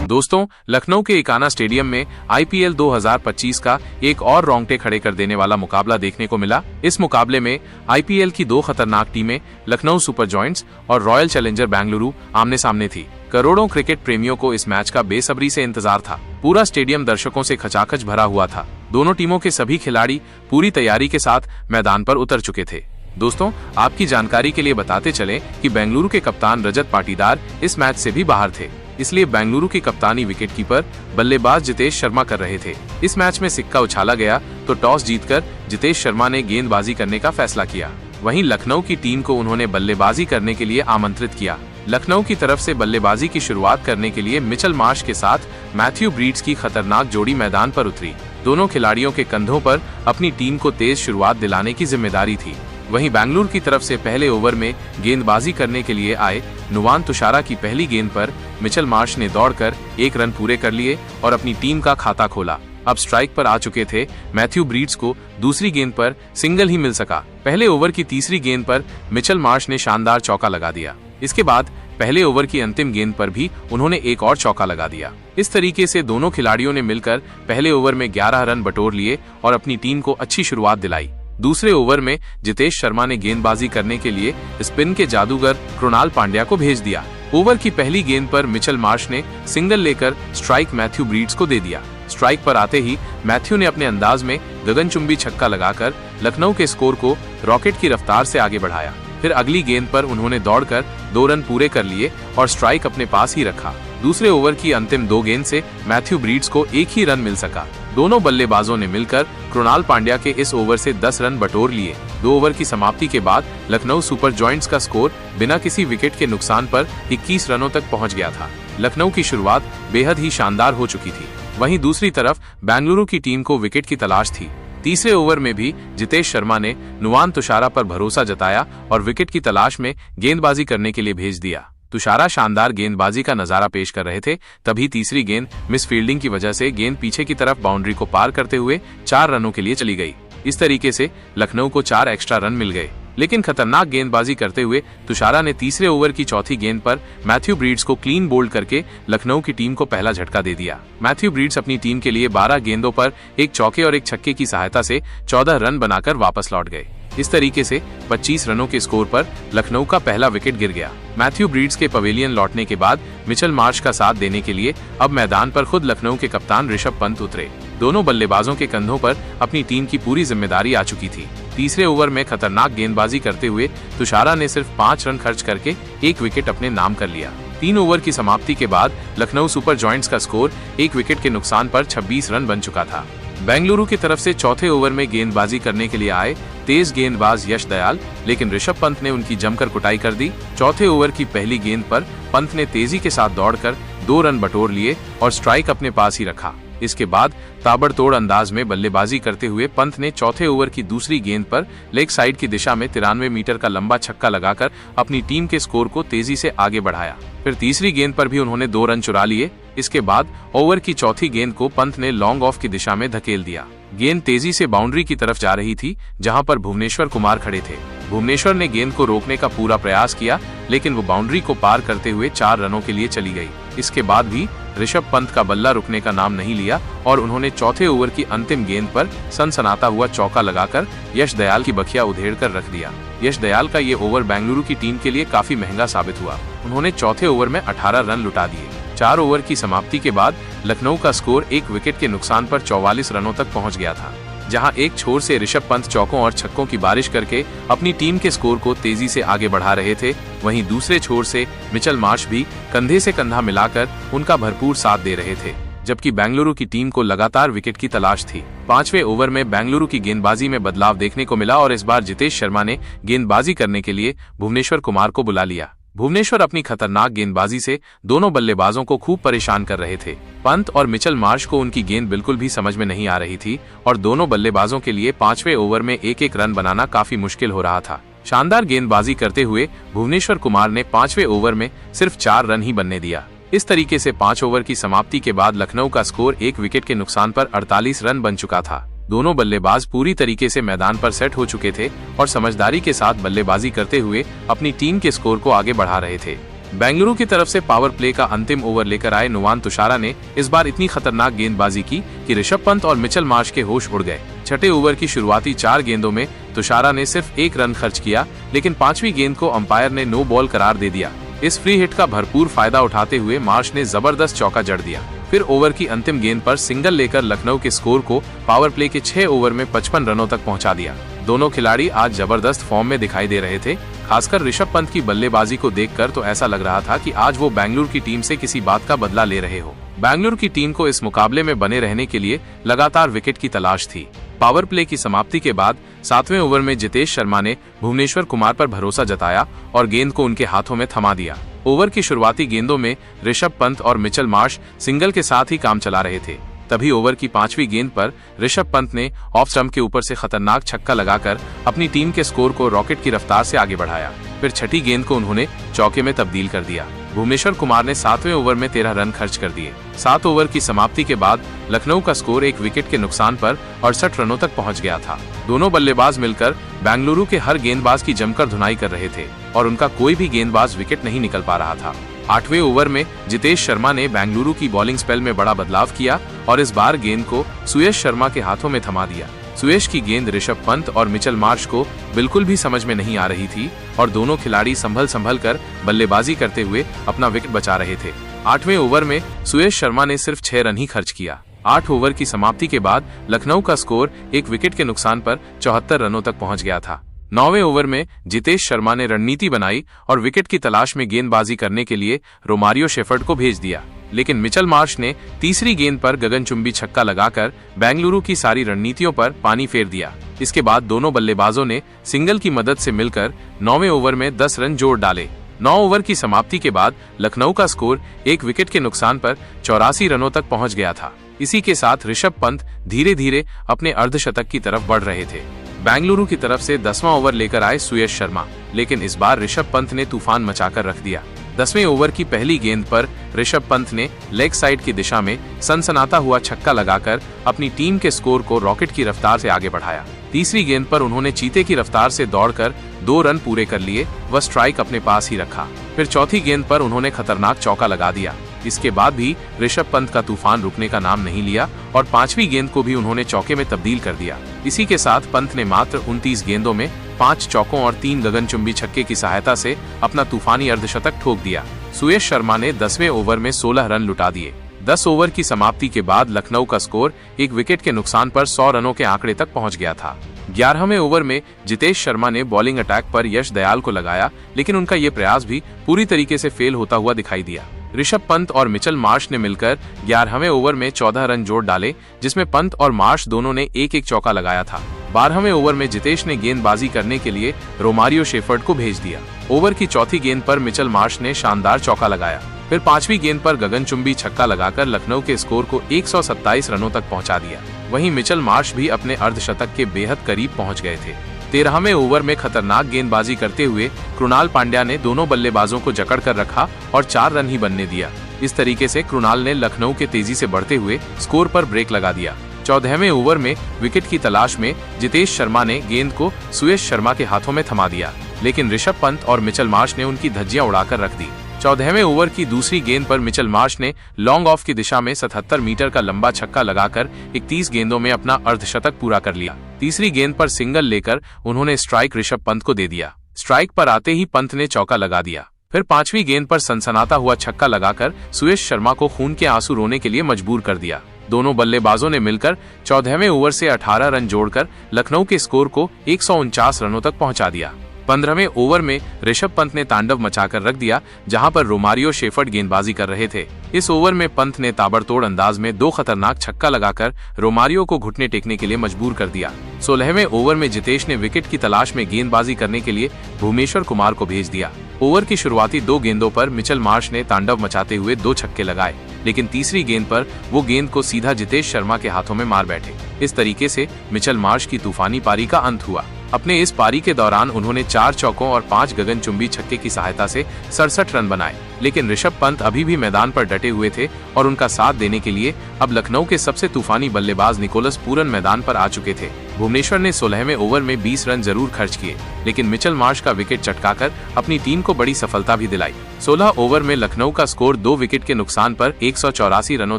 दोस्तों, लखनऊ के इकाना स्टेडियम में आईपीएल 2025 का एक और रोंगटे खड़े कर देने वाला मुकाबला देखने को मिला। इस मुकाबले में आईपीएल की दो खतरनाक टीमें लखनऊ सुपर जॉयंट्स और रॉयल चैलेंजर बेंगलुरु आमने सामने थी। करोड़ों क्रिकेट प्रेमियों को इस मैच का बेसब्री से इंतजार था। पूरा स्टेडियम दर्शकों से खचाखच भरा हुआ था। दोनों टीमों के सभी खिलाड़ी पूरी तैयारी के साथ मैदान पर उतर चुके थे। दोस्तों, आपकी जानकारी के लिए बताते चलें कि बेंगलुरु के कप्तान रजत पाटीदार इस मैच से भी बाहर थे, इसलिए बेंगलुरु की कप्तानी विकेटकीपर बल्लेबाज जितेश शर्मा कर रहे थे। इस मैच में सिक्का उछाला गया तो टॉस जीतकर जितेश शर्मा ने गेंदबाजी करने का फैसला किया। वहीं लखनऊ की टीम को उन्होंने बल्लेबाजी करने के लिए आमंत्रित किया। लखनऊ की तरफ से बल्लेबाजी की शुरुआत करने के लिए मिचेल मार्श के साथ मैथ्यू ब्रीड्स की खतरनाक जोड़ी मैदान पर उतरी। दोनों खिलाड़ियों के कंधों पर अपनी टीम को तेज शुरुआत दिलाने की जिम्मेदारी थी। वहीं बेंगलुरु की तरफ से पहले ओवर में गेंदबाजी करने के लिए आए नुवान तुषारा की पहली गेंद पर मिचेल मार्श ने दौड़कर 1 रन पूरे कर लिए और अपनी टीम का खाता खोला। अब स्ट्राइक पर आ चुके थे मैथ्यू ब्रीड्स को दूसरी गेंद पर सिंगल ही मिल सका। पहले ओवर की तीसरी गेंद पर मिचेल मार्श ने शानदार चौका लगा दिया। इसके बाद पहले ओवर की अंतिम गेंद पर भी उन्होंने एक और चौका लगा दिया। इस तरीके से दोनों खिलाड़ियों ने मिलकर पहले ओवर में 11 रन बटोर लिए और अपनी टीम को अच्छी शुरुआत दिलाई। दूसरे ओवर में जितेश शर्मा ने गेंदबाजी करने के लिए स्पिन के जादूगर कृणाल पांड्या को भेज दिया। ओवर की पहली गेंद पर मिचेल मार्श ने सिंगल लेकर स्ट्राइक मैथ्यू ब्रीड्स को दे दिया। स्ट्राइक पर आते ही मैथ्यू ने अपने अंदाज में गगनचुंबी छक्का लगाकर लखनऊ के स्कोर को रॉकेट की रफ्तार से आगे बढ़ाया। फिर अगली गेंद पर उन्होंने दौड़कर 2 रन पूरे कर लिए और स्ट्राइक अपने पास ही रखा। दूसरे ओवर की अंतिम 2 गेंद से मैथ्यू ब्रीड्स को 1 ही रन मिल सका। दोनों बल्लेबाजों ने मिलकर कृणाल पांड्या के इस ओवर से 10 रन बटोर लिए। 2 ओवर की समाप्ति के बाद लखनऊ सुपर जॉयंट्स का स्कोर बिना किसी विकेट के नुकसान पर 21 रनों तक पहुंच गया था। लखनऊ की शुरुआत बेहद ही शानदार हो चुकी थी। वहीं दूसरी तरफ बेंगलुरु की टीम को विकेट की तलाश थी। तीसरे ओवर में भी जितेश शर्मा ने नुवान तुषारा पर भरोसा जताया और विकेट की तलाश में गेंदबाजी करने के लिए भेज दिया। तुषारा शानदार गेंदबाजी का नजारा पेश कर रहे थे, तभी तीसरी गेंद मिस फील्डिंग की वजह से गेंद पीछे की तरफ बाउंड्री को पार करते हुए 4 रनों के लिए चली गई। इस तरीके से लखनऊ को 4 एक्स्ट्रा रन मिल गए। लेकिन खतरनाक गेंदबाजी करते हुए तुषारा ने तीसरे ओवर की चौथी गेंद पर मैथ्यू ब्रीड्स को क्लीन बोल्ड करके लखनऊ की टीम को पहला झटका दे दिया। मैथ्यू ब्रीड्स अपनी टीम के लिए 12 गेंदों पर 1 चौके और 1 छक्के की सहायता से 14 रन बनाकर वापस लौट गए। इस तरीके से 25 रनों के स्कोर पर लखनऊ का पहला विकेट गिर गया। मैथ्यू ब्रीड्स के पवेलियन लौटने के बाद मिचेल मार्श का साथ देने के लिए अब मैदान पर खुद लखनऊ के कप्तान ऋषभ पंत उतरे। दोनों बल्लेबाजों के कंधों पर अपनी टीम की पूरी जिम्मेदारी आ चुकी थी। तीसरे ओवर में खतरनाक गेंदबाजी करते हुए तुषारा ने सिर्फ 5 रन खर्च करके 1 विकेट अपने नाम कर लिया। 3 ओवर की समाप्ति के बाद लखनऊ सुपर जॉयंट्स का स्कोर 1 विकेट के नुकसान पर 26 रन बन चुका था। बेंगलुरु की तरफ से चौथे ओवर में गेंदबाजी करने के लिए आए तेज गेंदबाज यश दयाल, लेकिन ऋषभ पंत ने उनकी जमकर कुटाई कर दी। चौथे ओवर की पहली गेंद पर पंत ने तेजी के साथ दौड़कर 2 रन बटोर लिए और स्ट्राइक अपने पास ही रखा। इसके बाद ताबड़तोड़ अंदाज में बल्लेबाजी करते हुए पंत ने चौथे ओवर की दूसरी गेंद पर लेग साइड की दिशा में 93 मीटर का लंबा छक्का लगाकर अपनी टीम के स्कोर को तेजी से आगे बढ़ाया। फिर तीसरी गेंद पर भी उन्होंने 2 रन चुरा लिए। इसके बाद ओवर की चौथी गेंद को पंत ने लॉन्ग ऑफ की दिशा में धकेल दिया। गेंद तेजी से बाउंड्री की तरफ जा रही थी, जहां पर भुवनेश्वर कुमार खड़े थे। भुवनेश्वर ने गेंद को रोकने का पूरा प्रयास किया, लेकिन वो बाउंड्री को पार करते हुए 4 रनों के लिए चली गई। इसके बाद भी ऋषभ पंत का बल्ला रुकने का नाम नहीं लिया और उन्होंने चौथे ओवर की अंतिम गेंद पर सनसनाता हुआ चौका लगाकर यश दयाल की बखिया उधेड़ कर रख दिया। यश दयाल का ये ओवर बेंगलुरु की टीम के लिए काफी महंगा साबित हुआ। उन्होंने चौथे ओवर में 18 रन लुटा दिए। 4 ओवर की समाप्ति के बाद लखनऊ का स्कोर 1 विकेट के नुकसान पर 44 रनों तक पहुंच गया था। जहां एक छोर से ऋषभ पंत चौकों और छक्कों की बारिश करके अपनी टीम के स्कोर को तेजी से आगे बढ़ा रहे थे, वहीं दूसरे छोर से मिचेल मार्श भी कंधे से कंधा मिलाकर उनका भरपूर साथ दे रहे थे, जबकि बेंगलुरु की टीम को लगातार विकेट की तलाश थी। 5वें ओवर में बेंगलुरु की गेंदबाजी में बदलाव देखने को मिला और इस बार जितेश शर्मा ने गेंदबाजी करने के लिए भुवनेश्वर कुमार को बुला लिया। भुवनेश्वर अपनी खतरनाक गेंदबाजी से दोनों बल्लेबाजों को खूब परेशान कर रहे थे। पंत और मिचेल मार्श को उनकी गेंद बिल्कुल भी समझ में नहीं आ रही थी और दोनों बल्लेबाजों के लिए 5वें ओवर में 1-1 रन बनाना काफी मुश्किल हो रहा था। शानदार गेंदबाजी करते हुए भुवनेश्वर कुमार ने 5वें ओवर में सिर्फ 4 रन ही बनने दिया। इस तरीके से 5 ओवर की समाप्ति के बाद लखनऊ का स्कोर 1 विकेट के नुकसान पर 48 रन बन चुका था। दोनों बल्लेबाज पूरी तरीके से मैदान पर सेट हो चुके थे और समझदारी के साथ बल्लेबाजी करते हुए अपनी टीम के स्कोर को आगे बढ़ा रहे थे। बेंगलुरु की तरफ से पावर प्ले का अंतिम ओवर लेकर आए नुवान तुषारा ने इस बार इतनी खतरनाक गेंदबाजी की कि ऋषभ पंत और मिचेल मार्श के होश उड़ गए। छठे ओवर की शुरुआती 4 गेंदों में तुषारा ने सिर्फ 1 रन खर्च किया, लेकिन 5वीं गेंद को अंपायर ने नो बॉल करार दे दिया। इस फ्री हिट का भरपूर फायदा उठाते हुए मार्श ने जबरदस्त चौका जड़ दिया। फिर ओवर की अंतिम गेंद पर सिंगल लेकर लखनऊ के स्कोर को पावर प्ले के 6 ओवर में 55 रनों तक पहुंचा दिया। दोनों खिलाड़ी आज जबरदस्त फॉर्म में दिखाई दे रहे थे। खासकर ऋषभ पंत की बल्लेबाजी को देखकर तो ऐसा लग रहा था कि आज वो बेंगलुरु की टीम से किसी बात का बदला ले रहे हो। बेंगलुरु की टीम को इस मुकाबले में बने रहने के लिए लगातार विकेट की तलाश थी। पावर प्ले की समाप्ति के बाद 7वें ओवर में जितेश शर्मा ने भुवनेश्वर कुमार पर भरोसा जताया और गेंद को उनके हाथों में थमा दिया। ओवर की शुरुआती गेंदों में ऋषभ पंत और मिचेल मार्श सिंगल के साथ ही काम चला रहे थे। तभी ओवर की 5वीं गेंद पर ऋषभ पंत ने ऑफ स्टंप के ऊपर से खतरनाक छक्का लगाकर अपनी टीम के स्कोर को रॉकेट की रफ्तार से आगे बढ़ाया। फिर छठी गेंद को उन्होंने चौके में तब्दील कर दिया। भुवनेश्वर कुमार ने 7वें ओवर में 13 रन खर्च कर दिए। 7 ओवर की समाप्ति के बाद लखनऊ का स्कोर 1 विकेट के नुकसान पर 68 रनों तक पहुंच गया था। दोनों बल्लेबाज मिलकर बेंगलुरु के हर गेंदबाज की जमकर धुनाई कर रहे थे और उनका कोई भी गेंदबाज विकेट नहीं निकल पा रहा था। 8वें ओवर में जितेश शर्मा ने बेंगलुरु की बॉलिंग स्पेल में बड़ा बदलाव किया और इस बार गेंद को सुयश शर्मा के हाथों में थमा दिया। सुयश की गेंद ऋषभ पंत और मिचेल मार्श को बिल्कुल भी समझ में नहीं आ रही थी और दोनों खिलाड़ी संभल कर बल्लेबाजी करते हुए अपना विकेट बचा रहे थे। 8वें ओवर में सुयश शर्मा ने सिर्फ 6 रन ही खर्च किया। 8 ओवर की समाप्ति के बाद लखनऊ का स्कोर 1 विकेट के नुकसान पर 74 रनों तक पहुंच गया था। 9वें ओवर में जितेश शर्मा ने रणनीति बनाई और विकेट की तलाश में गेंदबाजी करने के लिए रोमारियो शेफर्ड को भेज दिया, लेकिन मिचेल मार्श ने तीसरी गेंद पर गगनचुंबी छक्का लगाकर बेंगलुरु की सारी रणनीतियों पर पानी फेर दिया। इसके बाद दोनों बल्लेबाजों ने सिंगल की मदद से मिलकर 9वें ओवर में 10 रन जोड़ डाले। 9 ओवर की समाप्ति के बाद लखनऊ का स्कोर 1 विकेट के नुकसान पर 84 रनों तक पहुंच गया था। इसी के साथ ऋषभ पंत धीरे धीरे अपने अर्धशतक की तरफ बढ़ रहे थे। बेंगलुरु की तरफ से 10वां ओवर लेकर आए सुयश शर्मा, लेकिन इस बार ऋषभ पंत ने तूफान मचाकर रख दिया। 10वें ओवर की पहली गेंद पर ऋषभ पंत ने लेग साइड की दिशा में सनसनाता हुआ छक्का लगाकर अपनी टीम के स्कोर को रॉकेट की रफ्तार से आगे बढ़ाया। तीसरी गेंद पर उन्होंने चीते की रफ्तार से दौड़कर 2 रन पूरे कर लिए व स्ट्राइक अपने पास ही रखा। फिर चौथी गेंद पर उन्होंने खतरनाक चौका लगा दिया। इसके बाद भी ऋषभ पंत का तूफान रुकने का नाम नहीं लिया और 5वीं गेंद को भी उन्होंने चौके में तब्दील कर दिया। इसी के साथ पंत ने मात्र 29 गेंदों में 5 चौकों और 3 गगनचुंबी छक्के की सहायता से अपना तूफानी अर्धशतक ठोक दिया। सुयश शर्मा ने 10वें ओवर में 16 रन लुटा दिए। 10 ओवर की समाप्ति के बाद लखनऊ का स्कोर 1 विकेट के नुकसान पर 100 रनों के आंकड़े तक पहुंच गया था। 11वें ओवर में जितेश शर्मा ने बॉलिंग अटैक पर यश दयाल को लगाया, लेकिन उनका ये प्रयास भी पूरी तरीके से फेल होता हुआ दिखाई दिया। ऋषभ पंत और मिचेल मार्श ने मिलकर 11वें ओवर में 14 रन जोड़ डाले, जिसमें पंत और मार्श दोनों ने एक चौका लगाया था। 12वें ओवर में जितेश ने गेंदबाजी करने के लिए रोमारियो शेफर्ड को भेज दिया। ओवर की चौथी गेंद पर मिचेल मार्श ने शानदार चौका लगाया। फिर 5वीं गेंद पर गगनचुंबी छक्का लगाकर लखनऊ के स्कोर को 127 रनों तक पहुंचा दिया। वहीं मिचेल मार्श भी अपने अर्धशतक के बेहद करीब पहुंच गए थे। 13वें ओवर में खतरनाक गेंदबाजी करते हुए कृणाल पांड्या ने दोनों बल्लेबाजों को जकड़ कर रखा और 4 रन ही बनने दिया। इस तरीके से कृणाल ने लखनऊ के तेजी से बढ़ते हुए स्कोर पर ब्रेक लगा दिया। 14वें ओवर में विकेट की तलाश में जितेश शर्मा ने गेंद को सुयश शर्मा के हाथों में थमा दिया, लेकिन ऋषभ पंत और मिचेल मार्श ने उनकी धज्जियां उड़ाकर रख दी। 14वें ओवर की दूसरी गेंद पर मिचेल मार्श ने लॉन्ग ऑफ की दिशा में 77 मीटर का लंबा छक्का लगाकर 31 गेंदों में अपना अर्धशतक पूरा कर लिया। तीसरी गेंद पर सिंगल लेकर उन्होंने स्ट्राइक ऋषभ पंत को दे दिया। स्ट्राइक पर आते ही पंत ने चौका लगा दिया। फिर 5वीं गेंद पर सनसनाता हुआ छक्का लगाकर सुयश शर्मा को खून के आंसू रोने के लिए मजबूर कर दिया। दोनों बल्लेबाजों ने मिलकर 14वें ओवर से 18 रन जोड़कर लखनऊ के स्कोर को 149 रनों तक पहुंचा दिया। 15वें ओवर में ऋषभ पंत ने तांडव मचाकर रख दिया, जहां पर रोमारियो शेफर्ड गेंदबाजी कर रहे थे। इस ओवर में पंत ने ताबड़तोड़ अंदाज में 2 खतरनाक छक्का लगाकर रोमारियो को घुटने टेकने के लिए मजबूर कर दिया। 16वें ओवर में जितेश ने विकेट की तलाश में गेंदबाजी करने के लिए भुवनेश्वर कुमार को भेज दिया। ओवर की शुरुआती 2 गेंदों पर मिचेल मार्श ने तांडव मचाते हुए 2 छक्के लगाए, लेकिन तीसरी गेंद पर वो गेंद को सीधा जितेश शर्मा के हाथों में मार बैठे। इस तरीके से मिचेल मार्श की तूफानी पारी का अंत हुआ। अपने इस पारी के दौरान उन्होंने 4 चौकों और 5 गगनचुंबी छक्के की सहायता से 67 रन बनाए, लेकिन ऋषभ पंत अभी भी मैदान पर डटे हुए थे और उनका साथ देने के लिए अब लखनऊ के सबसे तूफानी बल्लेबाज निकोलस पूरन मैदान पर आ चुके थे। भुवनेश्वर ने 16वें ओवर में 20 रन जरूर खर्च किए, लेकिन मिचेल मार्श का विकेट चटकाकर अपनी टीम को बड़ी सफलता भी दिलाई। 16 ओवर में लखनऊ का स्कोर 2 विकेट के नुकसान पर 184 रनों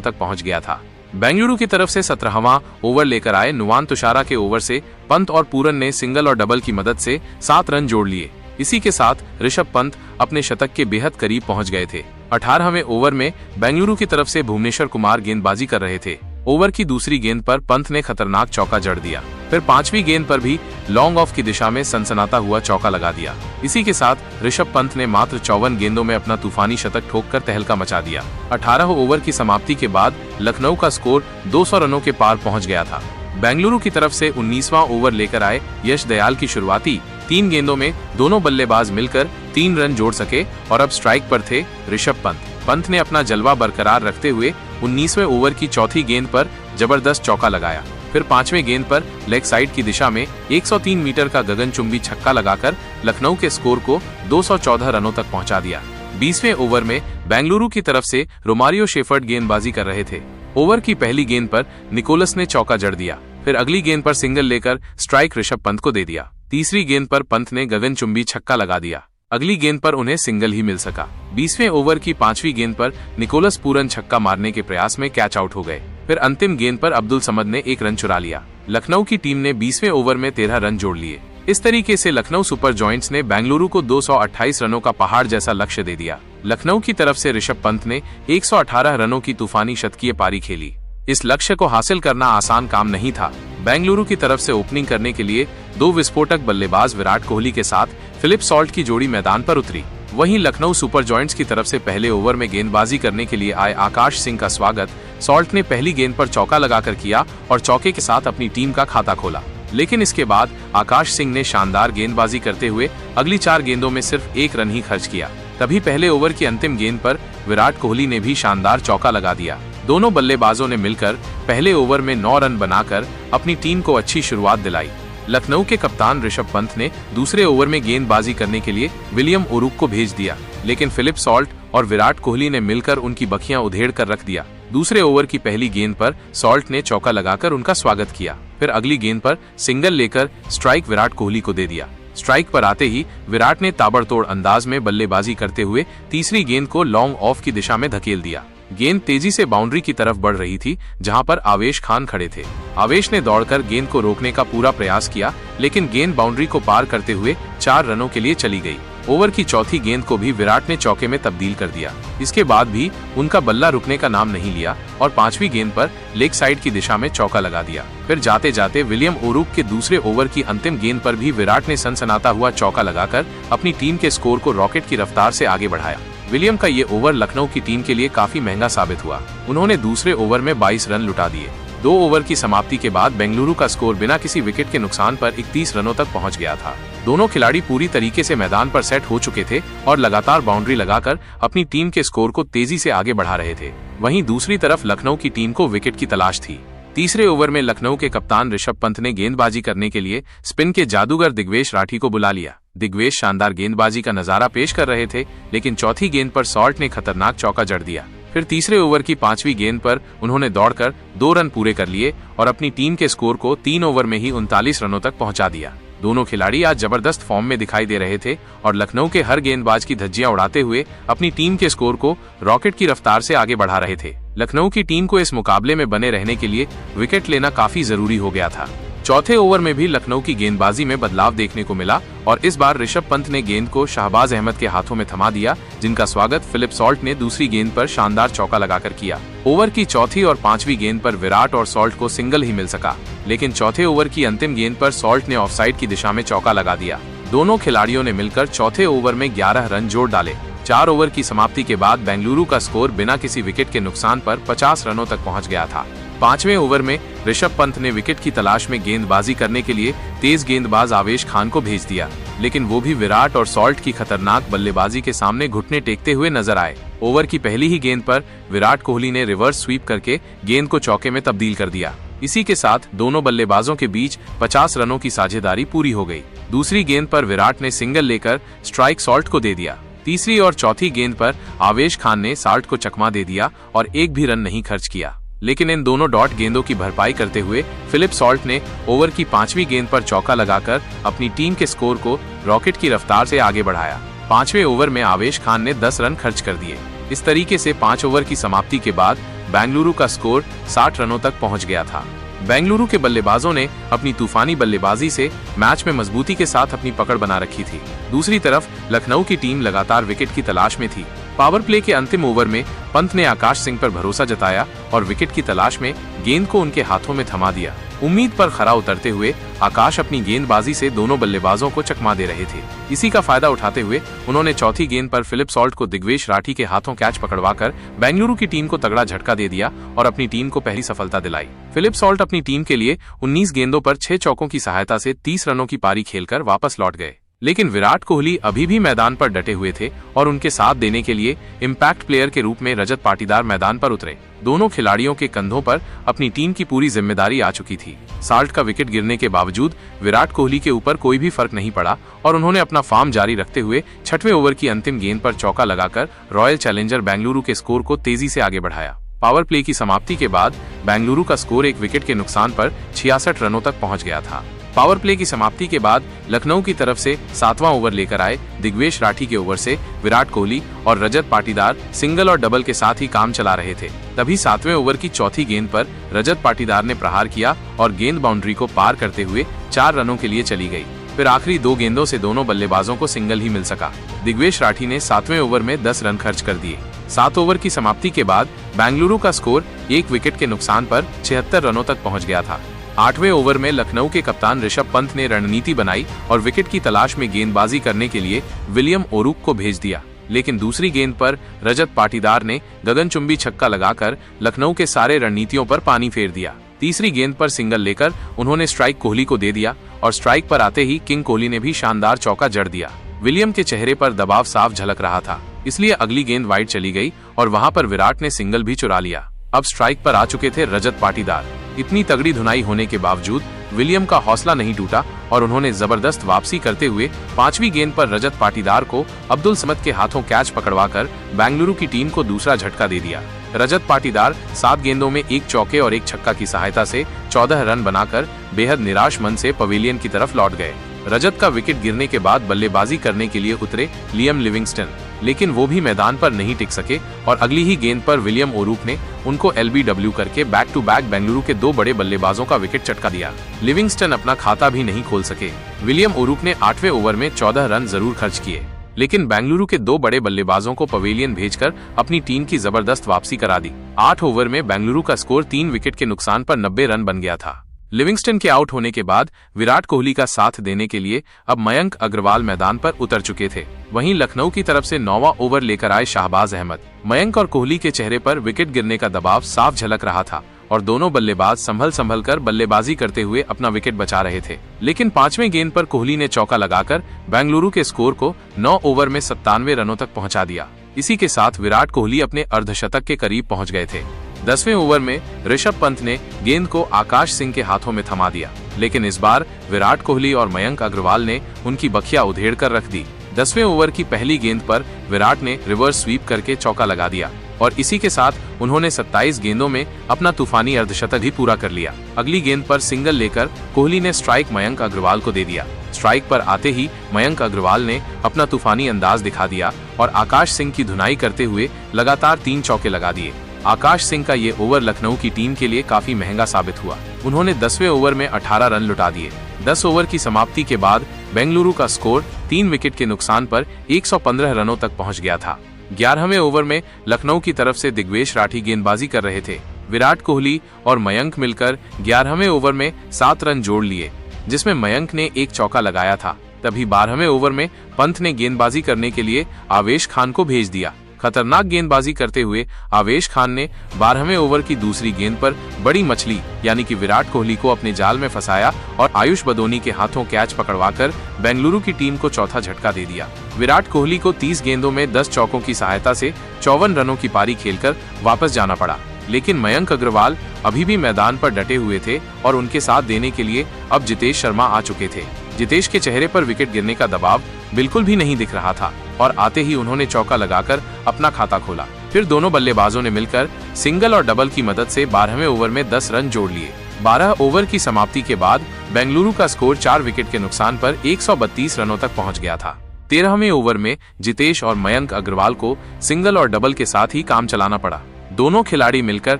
तक पहुंच गया था। बेंगलुरु की तरफ से 17वां ओवर लेकर आए नुवान तुषारा के ओवर से पंत और पूरन ने सिंगल और डबल की मदद से 7 रन जोड़ लिए। इसी के साथ ऋषभ पंत अपने शतक के बेहद करीब पहुंच गए थे। 18वें ओवर में बेंगलुरु की तरफ से भुवनेश्वर कुमार गेंदबाजी कर रहे थे। ओवर की दूसरी गेंद पर पंत ने खतरनाक चौका जड़ दिया। फिर 5वीं गेंद पर भी लॉन्ग ऑफ की दिशा में सनसनाता हुआ चौका लगा दिया। इसी के साथ ऋषभ पंत ने मात्र 54 गेंदों में अपना तूफानी शतक ठोककर तहलका मचा दिया। 18 ओवर की समाप्ति के बाद लखनऊ का स्कोर 200 रनों के पार पहुंच गया था। बेंगलुरु की तरफ से 19वां ओवर लेकर आए यश दयाल की शुरुआती 3 गेंदों में दोनों बल्लेबाज मिलकर 3 रन जोड़ सके और अब स्ट्राइक पर थे ऋषभ पंत। पंत ने अपना जलवा बरकरार रखते हुए 19वें ओवर की चौथी गेंद पर जबरदस्त चौका लगाया। फिर 5वें गेंद पर लेग साइड की दिशा में 103 मीटर का गगनचुंबी छक्का लगाकर लखनऊ के स्कोर को 214 रनों तक पहुंचा दिया। 20वें ओवर में बेंगलुरु की तरफ से रोमारियो शेफर्ड गेंदबाजी कर रहे थे। ओवर की पहली गेंद पर निकोलस ने चौका जड़ दिया। फिर अगली गेंद पर सिंगल लेकर स्ट्राइक ऋषभ पंत को दे दिया। तीसरी गेंद पर पंत ने गगनचुंबी छक्का लगा दिया। अगली गेंद पर उन्हें सिंगल ही मिल सका। 20वें ओवर की 5वीं गेंद पर निकोलस पूरन छक्का मारने के प्रयास में कैच आउट हो गए। फिर अंतिम गेंद पर अब्दुल समद ने 1 रन चुरा लिया। लखनऊ की टीम ने 20वें ओवर में 13 रन जोड़ लिए। इस तरीके से लखनऊ सुपर जॉइंट्स ने बेंगलुरु को 228 रनों का पहाड़ जैसा लक्ष्य दे दिया। लखनऊ की तरफ से ऋषभ पंत ने 118 रनों की तूफानी शतकीय पारी खेली। इस लक्ष्य को हासिल करना आसान काम नहीं था। बेंगलुरु की तरफ से ओपनिंग करने के लिए 2 विस्फोटक बल्लेबाज विराट कोहली के साथ फिलिप सॉल्ट की जोड़ी मैदान पर उतरी। वहीं लखनऊ सुपर जॉइंट्स की तरफ से पहले ओवर में गेंदबाजी करने के लिए आए आकाश सिंह का स्वागत सॉल्ट ने पहली गेंद पर चौका लगाकर किया और चौके के साथ अपनी टीम का खाता खोला। लेकिन इसके बाद आकाश सिंह ने शानदार गेंदबाजी करते हुए अगली 4 गेंदों में सिर्फ 1 रन ही खर्च किया। तभी पहले ओवर की अंतिम गेंद पर विराट कोहली ने भी शानदार चौका लगा दिया। दोनों बल्लेबाजों ने मिलकर पहले ओवर में 9 रन बनाकर अपनी टीम को अच्छी शुरुआत दिलाई। लखनऊ के कप्तान ऋषभ पंत ने दूसरे ओवर में गेंदबाजी करने के लिए विलियम ओरुक को भेज दिया, लेकिन फिलिप सॉल्ट और विराट कोहली ने मिलकर उनकी बखियां उधेड़ कर रख दिया। दूसरे ओवर की पहली गेंद पर सॉल्ट ने चौका लगाकर उनका स्वागत किया। फिर अगली गेंद पर सिंगल लेकर स्ट्राइक विराट कोहली को दे दिया। स्ट्राइक पर आते ही विराट ने ताबड़तोड़ अंदाज में बल्लेबाजी करते हुए तीसरी गेंद को लॉन्ग ऑफ की दिशा में धकेल दिया। गेंद तेजी से बाउंड्री की तरफ बढ़ रही थी, जहां पर आवेश खान खड़े थे। आवेश ने दौड़कर गेंद को रोकने का पूरा प्रयास किया, लेकिन गेंद बाउंड्री को पार करते हुए 4 रनों के लिए चली गई। ओवर की चौथी गेंद को भी विराट ने चौके में तब्दील कर दिया। इसके बाद भी उनका बल्ला रुकने का नाम नहीं लिया और 5वीं गेंद पर लेग साइड की दिशा में चौका लगा दिया। फिर जाते जाते विलियम ओरुक के दूसरे ओवर की अंतिम गेंद पर भी विराट ने सनसनाता हुआ चौका लगाकर अपनी टीम के स्कोर को रॉकेट की रफ्तार से आगे बढ़ाया। विलियम का ये ओवर लखनऊ की टीम के लिए काफी महंगा साबित हुआ। उन्होंने दूसरे ओवर में 22 रन लुटा दिए। 2 ओवर की समाप्ति के बाद बेंगलुरु का स्कोर बिना किसी विकेट के नुकसान पर 31 रनों तक पहुंच गया था। दोनों खिलाड़ी पूरी तरीके से मैदान पर सेट हो चुके थे और लगातार बाउंड्री लगाकर अपनी टीम के स्कोर को तेजी से आगे बढ़ा रहे थे। वहीं दूसरी तरफ लखनऊ की टीम को विकेट की तलाश थी। तीसरे ओवर में लखनऊ के कप्तान ऋषभ पंत ने गेंदबाजी करने के लिए स्पिन के जादूगर दिग्वेश राठी को बुला लिया। दिग्वेश शानदार गेंदबाजी का नजारा पेश कर रहे थे, लेकिन चौथी गेंद पर सॉल्ट ने खतरनाक चौका जड़ दिया। फिर तीसरे ओवर की 5वीं गेंद पर उन्होंने दौड़कर 2 रन पूरे कर लिए और अपनी टीम के स्कोर को 3 ओवर में ही 39 रनों तक पहुंचा दिया। दोनों खिलाड़ी आज जबरदस्त फॉर्म में दिखाई दे रहे थे और लखनऊ के हर गेंदबाज की धज्जियां उड़ाते हुए अपनी टीम के स्कोर को रॉकेट की रफ्तार से आगे बढ़ा रहे थे। लखनऊ की टीम को इस मुकाबले में बने रहने के लिए विकेट लेना काफी जरूरी हो गया था। चौथे ओवर में भी लखनऊ की गेंदबाजी में बदलाव देखने को मिला और इस बार ऋषभ पंत ने गेंद को शाहबाज अहमद के हाथों में थमा दिया, जिनका स्वागत फिलिप सॉल्ट ने दूसरी गेंद पर शानदार चौका लगाकर किया। ओवर की चौथी और 5वीं गेंद पर विराट और सॉल्ट को सिंगल ही मिल सका, लेकिन चौथे ओवर की अंतिम गेंद पर सॉल्ट ने ऑफसाइड की दिशा में चौका लगा दिया। दोनों खिलाड़ियों ने मिलकर चौथे ओवर में 11 रन जोड़ डाले। 4 ओवर की समाप्ति के बाद बेंगलुरु का स्कोर बिना किसी विकेट के नुकसान पर 50 रनों तक पहुंच गया था। 5वें ओवर में ऋषभ पंत ने विकेट की तलाश में गेंदबाजी करने के लिए तेज गेंदबाज आवेश खान को भेज दिया, लेकिन वो भी विराट और सॉल्ट की खतरनाक बल्लेबाजी के सामने घुटने टेकते हुए नजर आए। ओवर की पहली ही गेंद पर विराट कोहली ने रिवर्स स्वीप करके गेंद को चौके में तब्दील कर दिया। इसी के साथ दोनों बल्लेबाजों के बीच 50 रनों की साझेदारी पूरी हो गई। दूसरी गेंद पर विराट ने सिंगल लेकर स्ट्राइक सॉल्ट को दे दिया। तीसरी और चौथी गेंद पर आवेश खान ने सॉल्ट को चकमा दे दिया और एक भी रन नहीं खर्च किया। लेकिन इन दोनों डॉट गेंदों की भरपाई करते हुए फिलिप सॉल्ट ने ओवर की 5वीं गेंद पर चौका लगाकर अपनी टीम के स्कोर को रॉकेट की रफ्तार से आगे बढ़ाया। 5वें ओवर में आवेश खान ने 10 रन खर्च कर दिए। इस तरीके से 5 ओवर की समाप्ति के बाद बेंगलुरु का स्कोर 60 रनों तक पहुंच गया था। बेंगलुरु के बल्लेबाजों ने अपनी तूफानी बल्लेबाजी से मैच में मजबूती के साथ अपनी पकड़ बना रखी थी। दूसरी तरफ लखनऊ की टीम लगातार विकेट की तलाश में थी। पावर प्ले के अंतिम ओवर में पंत ने आकाश सिंह पर भरोसा जताया और विकेट की तलाश में गेंद को उनके हाथों में थमा दिया। उम्मीद पर खरा उतरते हुए आकाश अपनी गेंदबाजी से दोनों बल्लेबाजों को चकमा दे रहे थे। इसी का फायदा उठाते हुए उन्होंने चौथी गेंद पर फिलिप सॉल्ट को दिग्वेश राठी के हाथों कैच पकड़वाकर बेंगलुरु की टीम को तगड़ा झटका दे दिया और अपनी टीम को पहली सफलता दिलाई। फिलिप सॉल्ट अपनी टीम के लिए 19 गेंदों पर 6 चौकों की सहायता से 30 रनों की पारी खेलकर वापस लौट गए। लेकिन विराट कोहली अभी भी मैदान पर डटे हुए थे और उनके साथ देने के लिए इम्पैक्ट प्लेयर के रूप में रजत पाटीदार मैदान पर उतरे। दोनों खिलाड़ियों के कंधों पर अपनी टीम की पूरी जिम्मेदारी आ चुकी थी। साल्ट का विकेट गिरने के बावजूद विराट कोहली के ऊपर कोई भी फर्क नहीं पड़ा और उन्होंने अपना फॉर्म जारी रखते हुए 6वें ओवर की अंतिम गेंद पर चौका लगाकर रॉयल चैलेंजर बेंगलुरु के स्कोर को तेजी से आगे बढ़ाया। पावर प्ले की समाप्ति के बाद बेंगलुरु का स्कोर 1 विकेट के नुकसान पर 66 रनों तक पहुंच गया था। पावर प्ले की समाप्ति के बाद लखनऊ की तरफ से 7वां ओवर लेकर आए दिग्वेश राठी के ओवर से विराट कोहली और रजत पाटीदार सिंगल और डबल के साथ ही काम चला रहे थे। तभी 7वें ओवर की चौथी गेंद पर रजत पाटीदार ने प्रहार किया और गेंद बाउंड्री को पार करते हुए 4 रनों के लिए चली गई। फिर आखिरी 2 गेंदों से दोनों बल्लेबाजों को सिंगल ही मिल सका। दिग्वेश राठी ने 7वें ओवर में 10 रन खर्च कर दिए। 7 ओवर की समाप्ति के बाद बेंगलुरु का स्कोर 1 विकेट के नुकसान पर 76 रनों तक पहुंच गया था। 8वें ओवर में लखनऊ के कप्तान ऋषभ पंत ने रणनीति बनाई और विकेट की तलाश में गेंदबाजी करने के लिए विलियम ओरुक को भेज दिया। लेकिन दूसरी गेंद पर रजत पाटीदार ने गगनचुंबी छक्का लगाकर लखनऊ के सारे रणनीतियों पर पानी फेर दिया। तीसरी गेंद पर सिंगल लेकर उन्होंने स्ट्राइक कोहली को दे दिया और स्ट्राइक पर आते ही किंग कोहली ने भी शानदार चौका जड़ दिया। विलियम के चेहरे पर दबाव साफ झलक रहा था, इसलिए अगली गेंद वाइड चली गई और वहां पर विराट ने सिंगल भी चुरा लिया। अब स्ट्राइक पर आ चुके थे रजत पाटीदार। इतनी तगड़ी धुनाई होने के बावजूद विलियम का हौसला नहीं टूटा और उन्होंने जबरदस्त वापसी करते हुए 5वीं गेंद पर रजत पाटीदार को अब्दुल समद के हाथों कैच पकड़वाकर बेंगलुरु की टीम को दूसरा झटका दे दिया। रजत पाटीदार 7 गेंदों में 1 चौके और 1 छक्का की सहायता से 14 रन बनाकर बेहद निराश मन से पवेलियन की तरफ लौट गए। रजत का विकेट गिरने के बाद बल्लेबाजी करने के लिए उतरे लियम लिविंगस्टन, लेकिन वो भी मैदान पर नहीं टिक सके और अगली ही गेंद पर विलियम ओरुक ने उनको LBW करके बैक टू बैक बेंगलुरु के 2 बड़े बल्लेबाजों का विकेट चटका दिया। लिविंगस्टन अपना खाता भी नहीं खोल सके। विलियम ओरुक ने 8वें ओवर में 14 रन जरूर खर्च किए, लेकिन बेंगलुरु के 2 बड़े बल्लेबाजों को पवेलियन भेजकर अपनी टीम की जबरदस्त वापसी करा दी। 8 ओवर में बेंगलुरु का स्कोर 3 विकेट के नुकसान पर 90 रन बन गया था। लिविंगस्टन के आउट होने के बाद विराट कोहली का साथ देने के लिए अब मयंक अग्रवाल मैदान पर उतर चुके थे। वहीं लखनऊ की तरफ से 9वां ओवर लेकर आए शाहबाज अहमद। मयंक और कोहली के चेहरे पर विकेट गिरने का दबाव साफ झलक रहा था और दोनों बल्लेबाज संभल कर बल्लेबाजी करते हुए अपना विकेट बचा रहे थे। लेकिन 5वें गेंद पर कोहली ने चौका लगाकर बेंगलुरु के स्कोर को 9 ओवर में 97 रनों तक पहुंचा दिया। इसी के साथ विराट कोहली अपने अर्धशतक के करीब पहुंच गए थे। 10वें ओवर में ऋषभ पंत ने गेंद को आकाश सिंह के हाथों में थमा दिया, लेकिन इस बार विराट कोहली और मयंक अग्रवाल ने उनकी बखिया उधेड़ कर रख दी। 10वें ओवर की पहली गेंद पर विराट ने रिवर्स स्वीप करके चौका लगा दिया और इसी के साथ उन्होंने 27 गेंदों में अपना तूफानी अर्धशतक ही पूरा कर लिया। अगली गेंद पर सिंगल लेकर कोहली ने स्ट्राइक मयंक अग्रवाल को दे दिया। स्ट्राइक पर आते ही मयंक अग्रवाल ने अपना तूफानी अंदाज दिखा दिया और आकाश सिंह की धुनाई करते हुए लगातार 3 चौके लगा दिए। आकाश सिंह का ये ओवर लखनऊ की टीम के लिए काफी महंगा साबित हुआ। उन्होंने 10वें ओवर में 18 रन लुटा दिए। 10 ओवर की समाप्ति के बाद बेंगलुरु का स्कोर 3 विकेट के नुकसान पर 115 रनों तक पहुंच गया था। 11वें ओवर में लखनऊ की तरफ से दिग्वेश राठी गेंदबाजी कर रहे थे। विराट कोहली और मयंक मिलकर 11वें ओवर में 7 रन जोड़ लिए, जिसमें मयंक ने 1 चौका लगाया था। तभी 12वें ओवर में पंत ने गेंदबाजी करने के लिए आवेश खान को भेज दिया। खतरनाक गेंदबाजी करते हुए आवेश खान ने 12वें ओवर की दूसरी गेंद पर बड़ी मछली यानी कि विराट कोहली को अपने जाल में फंसाया और आयुष बदोनी के हाथों कैच पकड़वाकर बेंगलुरु की टीम को चौथा झटका दे दिया। विराट कोहली को 30 गेंदों में 10 चौकों की सहायता से 54 रनों की पारी खेलकर वापस जाना पड़ा, लेकिन मयंक अग्रवाल अभी भी मैदान पर डटे हुए थे और उनके साथ देने के लिए अब जितेश शर्मा आ चुके थे। जितेश के चेहरे पर विकेट गिरने का दबाव बिल्कुल भी नहीं दिख रहा था और आते ही उन्होंने चौका लगाकर अपना खाता खोला। फिर दोनों बल्लेबाजों ने मिलकर सिंगल और डबल की मदद से 12वें ओवर में 10 रन जोड़ लिए। 12 ओवर की समाप्ति के बाद बेंगलुरु का स्कोर 4 विकेट के नुकसान पर 132 रनों तक पहुंच गया था। 13वें ओवर में जितेश और मयंक अग्रवाल को सिंगल और डबल के साथ ही काम चलाना पड़ा। दोनों खिलाड़ी मिलकर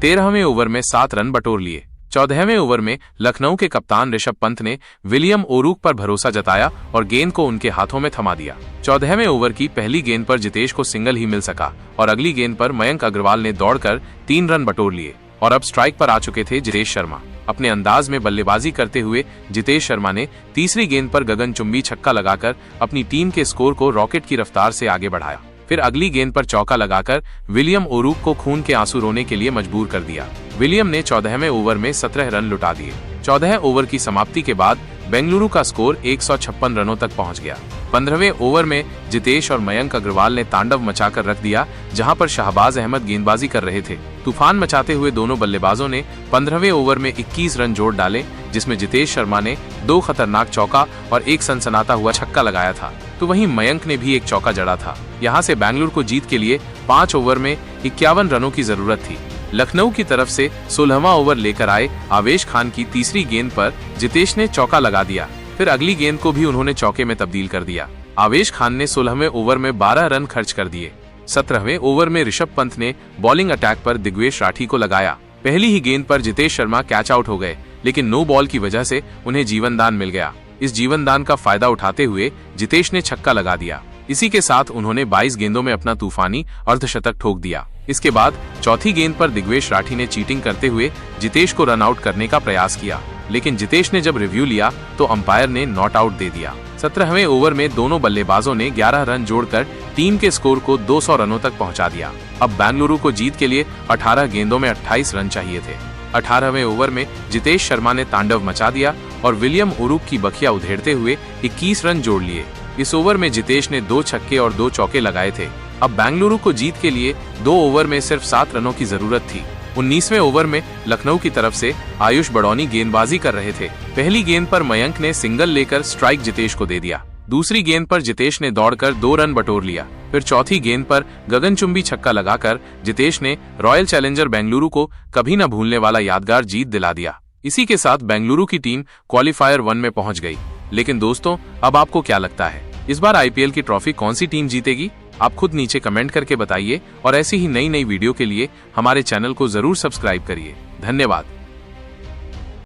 13वें ओवर में 7 रन बटोर लिए। 14वें ओवर में लखनऊ के कप्तान ऋषभ पंत ने विलियम ओरूक पर भरोसा जताया और गेंद को उनके हाथों में थमा दिया। 14वें ओवर की पहली गेंद पर जितेश को सिंगल ही मिल सका और अगली गेंद पर मयंक अग्रवाल ने दौड़कर 3 रन बटोर लिए और अब स्ट्राइक पर आ चुके थे जितेश शर्मा। अपने अंदाज में बल्लेबाजी करते हुए जितेश शर्मा ने तीसरी गेंद पर गगनचुंबी छक्का लगाकर अपनी टीम के स्कोर को रॉकेट की रफ्तार से आगे बढ़ाया। फिर अगली गेंद पर चौका लगाकर विलियम ओरूक को खून के आंसू रोने के लिए मजबूर कर दिया। विलियम ने 14वें ओवर में 17 रन लुटा दिए। 14 ओवर की समाप्ति के बाद बेंगलुरु का स्कोर 156 रनों तक पहुंच गया। 15वें ओवर में जितेश और मयंक अग्रवाल ने तांडव मचाकर रख दिया, जहां पर शहबाज अहमद गेंदबाजी कर रहे थे। तूफान मचाते हुए दोनों बल्लेबाजों ने 15वें ओवर में 21 रन जोड़ डाले, जिसमें जितेश शर्मा ने 2 खतरनाक चौका और एक सनसनाता हुआ छक्का लगाया था, तो वहीं मयंक ने भी एक चौका जड़ा था। यहां से बेंगलुरु को जीत के लिए 5 ओवर में 51 रनों की जरूरत थी। लखनऊ की तरफ से 16वां ओवर लेकर आए आवेश खान की तीसरी गेंद पर जितेश ने चौका लगा दिया। फिर अगली गेंद को भी उन्होंने चौके में तब्दील कर दिया। आवेश खान ने 16वें ओवर में 12 रन खर्च कर दिए। 17वें ओवर में ऋषभ पंत ने बॉलिंग अटैक पर दिग्वेश राठी को लगाया। पहली ही गेंद पर जितेश शर्मा कैच आउट हो गए, लेकिन नो बॉल की वजह से उन्हें जीवनदान मिल गया। इस जीवनदान का फायदा उठाते हुए जितेश ने छक्का लगा दिया। इसी के साथ उन्होंने 22 गेंदों में अपना तूफानी अर्धशतक ठोक दिया। इसके बाद चौथी गेंद पर दिग्वेश राठी ने चीटिंग करते हुए जितेश को रन आउट करने का प्रयास किया, लेकिन जितेश ने जब रिव्यू लिया तो अंपायर ने नॉट आउट दे दिया। 17वें ओवर में दोनों बल्लेबाजों ने 11 रन जोड़कर टीम के स्कोर को 200 रनों तक पहुंचा दिया। अब बेंगलुरु को जीत के लिए 18 गेंदों में 28 रन चाहिए थे। 18वें ओवर में जितेश शर्मा ने तांडव मचा दिया और विलियम ओरूक की बखिया उधेड़ते हुए 21 रन जोड़ लिए। इस ओवर में जितेश ने 2 छक्के और 2 चौके लगाए थे। अब बेंगलुरु को जीत के लिए 2 ओवर में सिर्फ 7 रनों की जरूरत थी। 19वें ओवर में लखनऊ की तरफ से आयुष बड़ौनी गेंदबाजी कर रहे थे। पहली गेंद पर मयंक ने सिंगल लेकर स्ट्राइक जितेश को दे दिया। दूसरी गेंद पर जितेश ने दौड़कर 2 रन बटोर लिया। फिर चौथी गेंद पर गगनचुंबी छक्का लगाकर जितेश ने रॉयल चैलेंजर बेंगलुरु को कभी न भूलने वाला यादगार जीत दिला दिया। इसी के साथ बेंगलुरु की टीम क्वालिफायर 1 में पहुंच गई। लेकिन दोस्तों, अब आपको क्या लगता है, इस बार आईपीएल की ट्रॉफी कौन सी टीम जीतेगी? आप खुद नीचे कमेंट करके बताइए और ऐसी ही नई वीडियो के लिए हमारे चैनल को जरूर सब्सक्राइब करिए। धन्यवाद।